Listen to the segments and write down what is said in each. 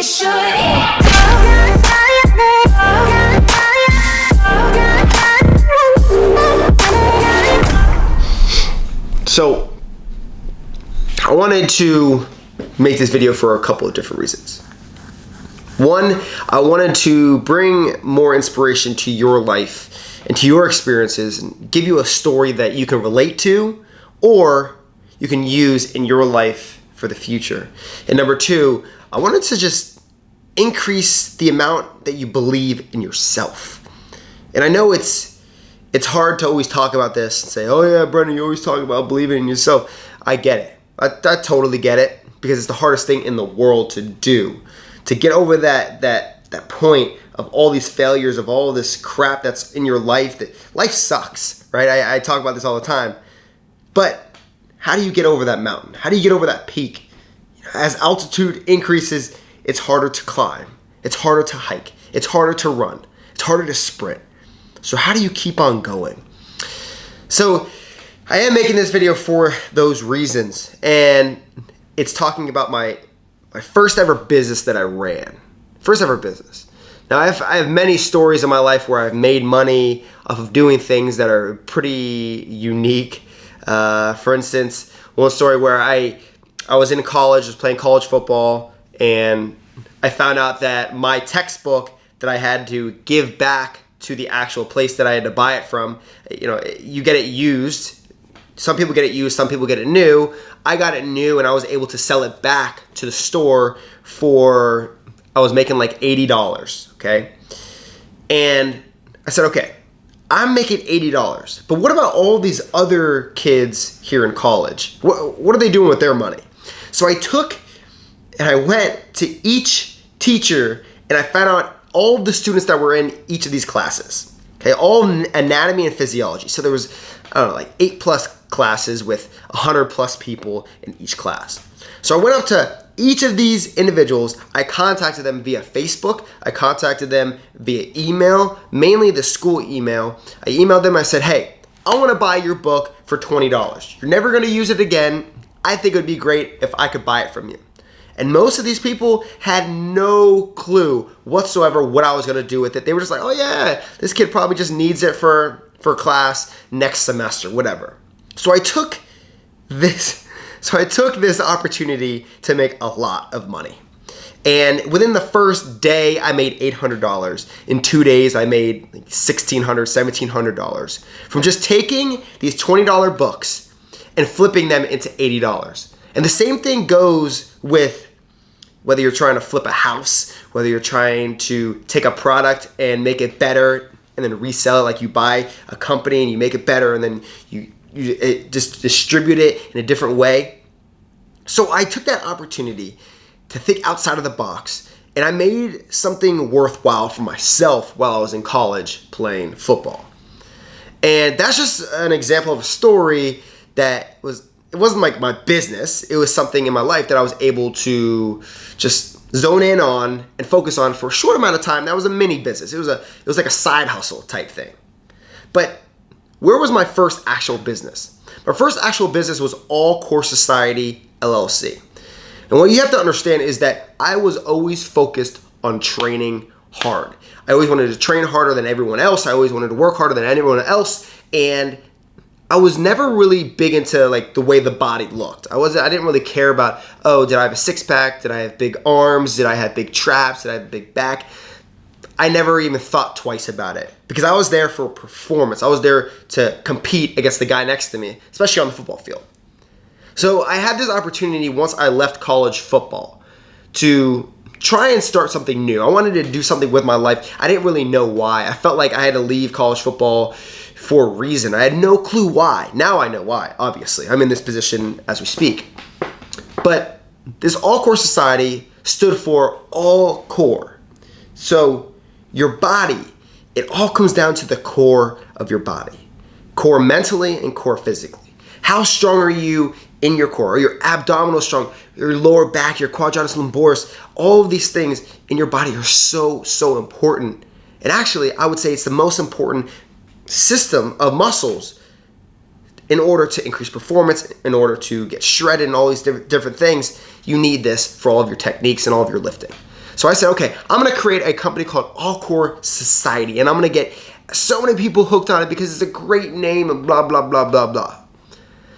So, I wanted to make this video for a couple of different reasons. One, I wanted to bring more inspiration to your life and to your experiences and give you a story that you can relate to or you can use in your life for the future. And number two, I wanted to just increase the amount that you believe in yourself. And I know it's hard to always talk about this and say, oh yeah, Brendan, you always talk about believing in yourself. I get it. I totally get it, because it's the hardest thing in the world to do. To get over that point of all these failures, of all this crap that's in your life. That life sucks, right? I talk about this all the time. But how do you get over that mountain? How do you get over that peak? As altitude increases, it's harder to climb. It's harder to hike. It's harder to run. It's harder to sprint. So how do you keep on going? So I am making this video for those reasons, and it's talking about my first ever business that I ran. First ever business. Now I have many stories in my life where I've made money off of doing things that are pretty unique. For instance, one story where I was in college, was playing college football, and I found out that my textbook that I had to give back to the actual place that I had to buy it from, you get it used. Some people get it used, some people get it new. I got it new, and I was able to sell it back to the store for, I was making like $80, okay? And I said, okay, I'm making $80, but what about all these other kids here in college? What are they doing with their money? So I took and I went to each teacher and I found out all the students that were in each of these classes. Okay, all anatomy and physiology. So there was, I don't know, like 8+ classes with 100+ people in each class. So I went up to each of these individuals. I contacted them via Facebook. I contacted them via email, mainly the school email. I emailed them. I said, hey, I want to buy your book for $20. You're never going to use it again. I think it would be great if I could buy it from you. And most of these people had no clue whatsoever what I was going to do with it. They were just like, oh yeah, this kid probably just needs it for class next semester, whatever. So I took this opportunity to make a lot of money. And within the first day, I made $800. In 2 days, I made $1,600, $1,700 from just taking these $20 books and flipping them into $80. And the same thing goes with whether you're trying to flip a house, whether you're trying to take a product and make it better and then resell it, like you buy a company and you make it better and then you just distribute it in a different way. So I took that opportunity to think outside of the box, and I made something worthwhile for myself while I was in college playing football. And that's just an example of a story that it wasn't like my business. It was something in my life that I was able to just zone in on and focus on for a short amount of time. That was a mini business. It was like a side hustle type thing. But where was my first actual business? My first actual business was AllCore Society, LLC. And what you have to understand is that I was always focused on training hard. I always wanted to train harder than everyone else. I always wanted to work harder than anyone else. And I was never really big into like the way the body looked. I didn't really care about, oh, did I have a six-pack? Did I have big arms? Did I have big traps? Did I have a big back? I never even thought twice about it because I was there for performance. I was there to compete against the guy next to me, especially on the football field. So I had this opportunity once I left college football to try and start something new. I wanted to do something with my life. I didn't really know why. I felt like I had to leave college football for a reason. I had no clue why. Now I know why, obviously. I'm in this position as we speak. But this AllCore Society stood for AllCore. So your body, it all comes down to the core of your body. Core mentally and core physically. How strong are you in your core? Are your abdominal strong? Your lower back, your quadratus lumboris, all of these things in your body are so, so important. And actually, I would say it's the most important system of muscles in order to increase performance, in order to get shredded and all these different things. You need this for all of your techniques and all of your lifting. So I said, okay, I'm gonna create a company called AllCore Society, and I'm gonna get so many people hooked on it because it's a great name and blah, blah, blah, blah, blah.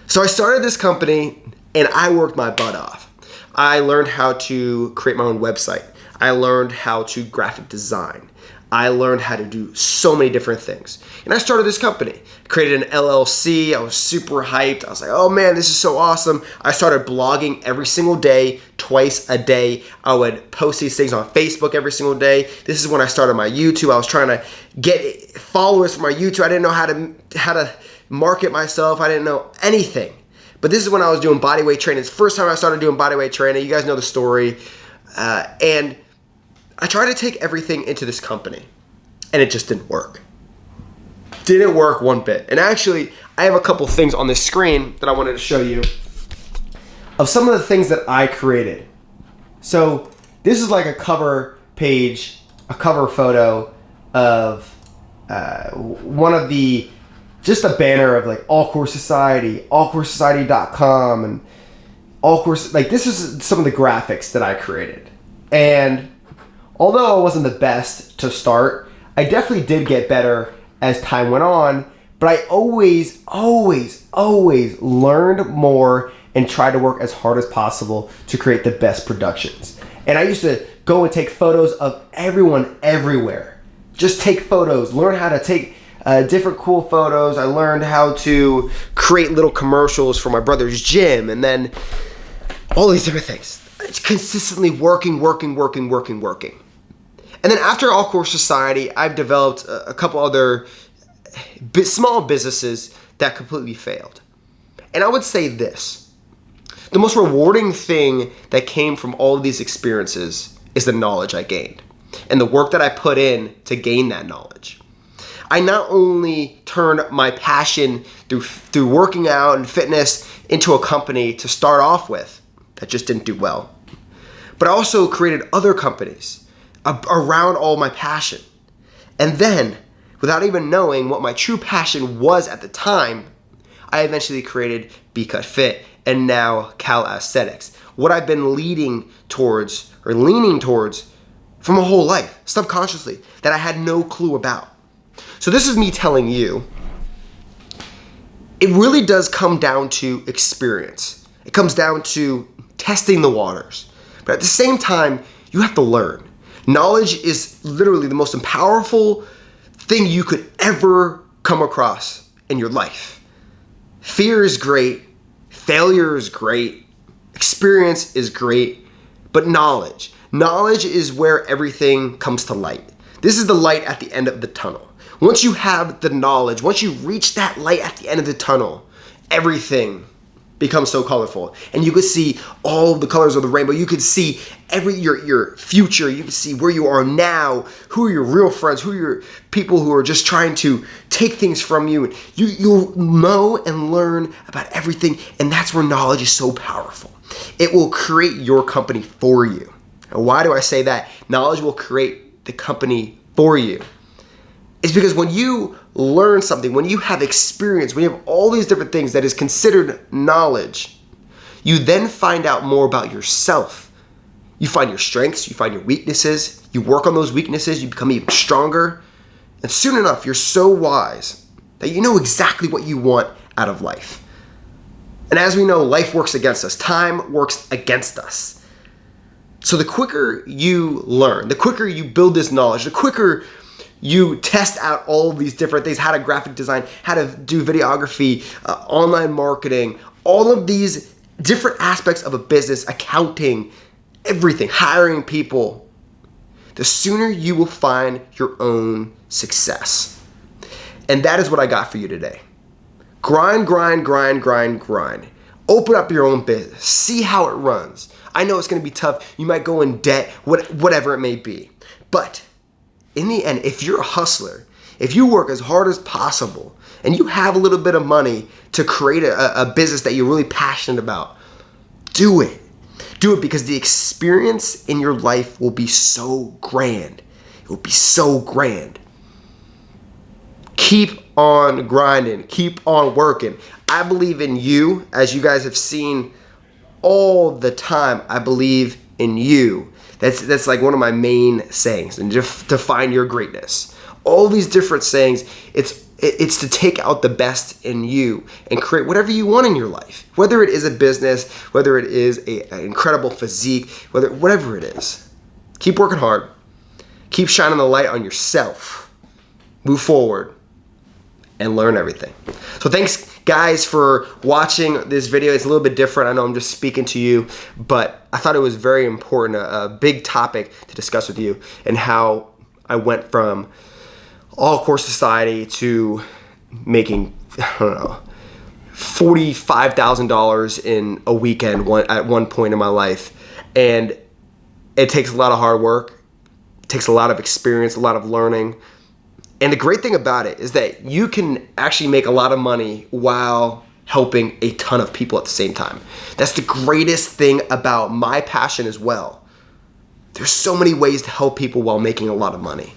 So I started this company and I worked my butt off. I learned how to create my own website. I learned how to graphic design. I learned how to do so many different things. And I started this company, created an LLC. I was super hyped. I was like, oh man, this is so awesome. I started blogging every single day, twice a day. I would post these things on Facebook every single day. This is when I started my YouTube. I was trying to get followers for my YouTube. I didn't know how to market myself. I didn't know anything. But this is when I was doing bodyweight training. It's the first time I started doing bodyweight training. You guys know the story. And I tried to take everything into this company, and it just didn't work. Didn't work one bit. And actually, I have a couple things on this screen that I wanted to show you of some of the things that I created. So this is like a cover page, a cover photo of one of the, just a banner of like AllCore Society, AllCoreSociety.com, and AllCore, like this is some of the graphics that I created. And although I wasn't the best to start, I definitely did get better as time went on, but I always learned more and tried to work as hard as possible to create the best productions. And I used to go and take photos of everyone everywhere. Just take photos, learn how to take different cool photos. I learned how to create little commercials for my brother's gym, and then all these different things. It's consistently working. And then after AllCore Society, I've developed a couple other small businesses that completely failed. And I would say this: the most rewarding thing that came from all of these experiences is the knowledge I gained and the work that I put in to gain that knowledge. I not only turned my passion through working out and fitness into a company to start off with that just didn't do well, but I also created other companies around all my passion. And then, without even knowing what my true passion was at the time, I eventually created Be Cut Fit and now CalAesthetics. What I've been leaning towards from my whole life, subconsciously, that I had no clue about. So this is me telling you, it really does come down to experience. It comes down to testing the waters. But at the same time, you have to learn. Knowledge is literally the most powerful thing you could ever come across in your life. Fear is great. Failure is great. Experience is great. But knowledge is where everything comes to light. This is the light at the end of the tunnel. Once you have the knowledge, once you reach that light at the end of the tunnel, everything becomes so colorful. And you could see all the colors of the rainbow. You could see your future. You can see where you are now, who are your real friends, who are your people who are just trying to take things from you. And you'll know and learn about everything, and that's where knowledge is so powerful. It will create your company for you. And why do I say that? Knowledge will create the company for you. It's because when you learn something, when you have experience, when you have all these different things that is considered knowledge, you then find out more about yourself. You find your strengths, you find your weaknesses, you work on those weaknesses, you become even stronger. And soon enough, you're so wise that you know exactly what you want out of life. And as we know, life works against us. Time works against us. So the quicker you learn, the quicker you build this knowledge, the quicker you test out all these different things, how to graphic design, how to do videography, online marketing, all of these different aspects of a business, accounting, everything, hiring people, the sooner you will find your own success. And that is what I got for you today. Grind. Open up your own business. See how it runs. I know it's going to be tough. You might go in debt, whatever it may be. But in the end, if you're a hustler, if you work as hard as possible and you have a little bit of money to create a business that you're really passionate about, do it. Do it because the experience in your life will be so grand. It will be so grand. Keep on grinding. Keep on working. I believe in you, as you guys have seen all the time. I believe in you. That's like one of my main sayings, and just to find your greatness. All these different sayings, it's to take out the best in you and create whatever you want in your life. Whether it is a business, whether it is an incredible physique, whatever it is. Keep working hard. Keep shining the light on yourself. Move forward and learn everything. So thanks guys for watching this video. It's a little bit different. I know I'm just speaking to you, but I thought it was very important, a big topic to discuss with you, and how I went from AllCore Society to making, I don't know, $45,000 in a weekend at one point in my life. And it takes a lot of hard work. It takes a lot of experience, a lot of learning. And the great thing about it is that you can actually make a lot of money while helping a ton of people at the same time. That's the greatest thing about my passion as well. There's so many ways to help people while making a lot of money.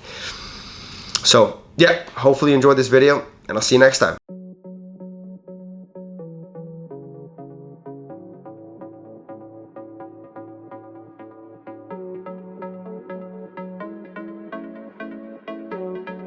So yeah, hopefully you enjoyed this video, and I'll see you next time.